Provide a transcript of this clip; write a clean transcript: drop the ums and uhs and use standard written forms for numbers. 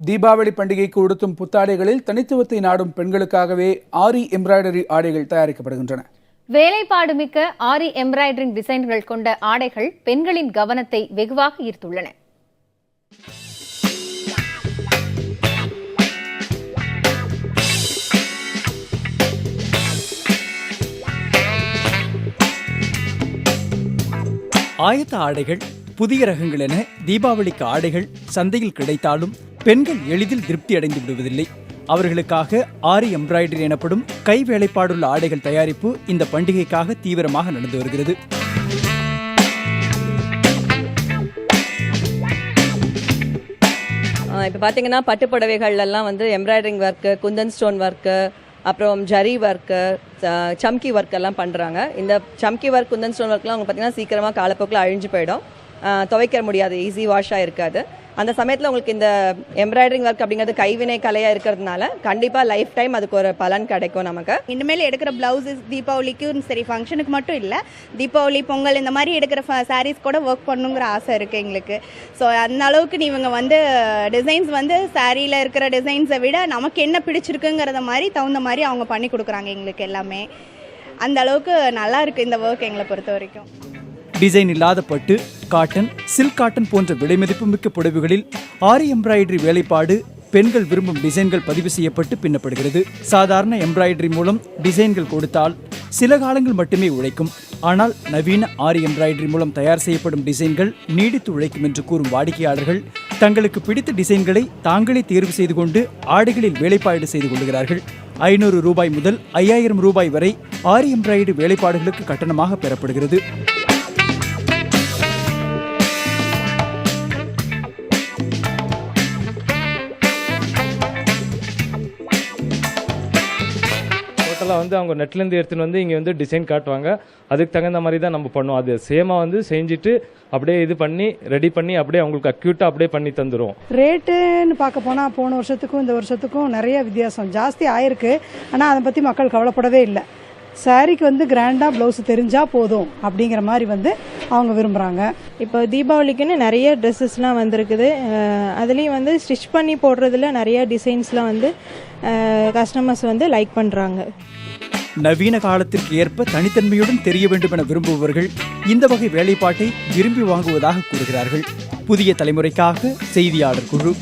தீபாவளி பண்டிகைக்கு உடுத்தும் புத்தாடைகளில் தனித்துவத்தை நாடும் பெண்களுக்காகவே ஆரி எம்ப்ராய்டரி ஆடைகள் தயாரிக்கப்படுகின்றன. வேலைப்பாடு மிக்க ஆரி எம்ப்ராய்டரிங் டிசைன்கள் கொண்ட ஆடைகள் பெண்களின் கவனத்தை வெகுவாக ஈர்த்துள்ளன. ஆயத்த ஆடைகள், புதிய ரகங்கள் என தீபாவளிக்கு ஆடைகள் சந்தையில் கிடைத்தாலும் பெண்கள் எளிதில் திருப்தி அடைந்து விடுவதில்லை. அவர்களுக்காக ஆரி எம்ப்ராய்டரி எனப்படும் கை வேலைப்பாடுள்ள ஆடைகள் தயாரிப்பு இந்த பண்டிகைக்காக தீவிரமாக நடந்து வருகிறது. இப்போ பார்த்தீங்கன்னா பட்டுப்புடவைகள்லாம் வந்து embroidering work, Kundan stone work, அப்புறம் ஜரி ஒர்க்கு, சம்கி ஒர்க் எல்லாம் பண்ணுறாங்க. இந்த சம்கி ஒர்க், குந்தன் ஸ்டோன் ஒர்க்லாம் அவங்க பார்த்தீங்கன்னா சீக்கிரமாக காலப்போக்கில் அழிஞ்சு போயிடும், துவைக்க முடியாது, ஈஸி வாஷாக இருக்காது. அந்த சமயத்தில் உங்களுக்கு இந்த எம்ப்ராய்டரிங் ஒர்க் அப்படிங்கிறது கைவினை கலையாக இருக்கிறதுனால கண்டிப்பாக லைஃப் டைம் அதுக்கு ஒரு பலன் கிடைக்கும் நமக்கு. இனிமேல் எடுக்கிற பிளவுஸஸ் தீபாவளிக்கும் சரி, ஃபங்க்ஷனுக்கு மட்டும் இல்லை, தீபாவளி, பொங்கல் இந்த மாதிரி எடுக்கிற சாரீஸ் கூட ஒர்க் பண்ணுங்கிற ஆசை இருக்குது எங்களுக்கு. ஸோ அந்த அளவுக்கு இவங்க வந்து டிசைன்ஸ் வந்து சாரியில் இருக்கிற டிசைன்ஸை விட நமக்கு என்ன பிடிச்சிருக்குங்கிறத மாதிரி தகுந்த மாதிரி அவங்க பண்ணி கொடுக்குறாங்க எங்களுக்கு எல்லாமே. அந்த அளவுக்கு நல்லா இருக்குது இந்த ஒர்க் எங்களை பொறுத்த வரைக்கும். டிசைன் இல்லாத பட்டு, காட்டன், சில்க் காட்டன் போன்ற விலைமதிப்புமிக்க புடவைகளில் ஆரி எம்ப்ராய்டரி வேலைப்பாடு பெண்கள் விரும்பும் டிசைன்கள் பதிவு செய்யப்பட்டு பின்னப்படுகிறது. சாதாரண எம்ப்ராய்டரி மூலம் டிசைன்கள் கொடுத்தால் சில காலங்கள் மட்டுமே உழைக்கும். ஆனால் நவீன ஆரி எம்ப்ராய்டரி மூலம் தயார் செய்யப்படும் டிசைன்கள் நீடித்து உழைக்கும் என்று கூறும் வாடிக்கையாளர்கள் தங்களுக்கு பிடித்த டிசைன்களை தாங்களே தேர்வு செய்து கொண்டு ஆடைகளில் வேலைப்பாடு செய்து கொள்கிறார்கள். 500 ரூபாய் முதல் 5000 ரூபாய் வரை ஆரி எம்ப்ராய்டரி வேலைப்பாடுகளுக்கு கட்டணமாக பெறப்படுகிறது. வந்து அவங்க நெட்லேருந்து எடுத்துன்னு வந்து இங்கே வந்து டிசைன் காட்டுவாங்க. அதுக்கு தகுந்த மாதிரி தான் நம்ம பண்ணுவோம். அது சேமாக வந்து செஞ்சுட்டு அப்படியே இது பண்ணி ரெடி பண்ணி அப்படியே அவங்களுக்கு அக்யூட்டாக அப்படியே பண்ணி தந்துடுவோம். ரேட்டுன்னு பார்க்க போனால் போன வருஷத்துக்கும் இந்த வருஷத்துக்கும் நிறைய வித்தியாசம் ஜாஸ்தி ஆயிருக்கு. ஆனால் அதை பற்றி மக்கள் கவலைப்படவே இல்லை. சாரிக்கு வந்து கிராண்டாக ப்ளவுஸ் தெரிஞ்சால் போதும் அப்படிங்கிற மாதிரி வந்து அவங்க விரும்புகிறாங்க. இப்போ தீபாவளிக்குன்னு நிறைய ட்ரெஸ்ஸஸ்லாம் வந்திருக்குது. அதுலேயும் வந்து ஸ்டிச் பண்ணி போடுறதுல நிறைய டிசைன்ஸ்லாம் வந்து கஸ்டமர்ஸ் வந்து லைக் பண்ணுறாங்க. நவீன காலத்திற்கு ஏற்ப தனித்தன்மையுடன் தெரிய வேண்டும் என விரும்புபவர்கள் இந்த வகை வேலைப்பாட்டை விரும்பி வாங்குவதாக கூறுகிறார்கள். புதிய தலைமுறைக்காக செய்தியாளர் குழு.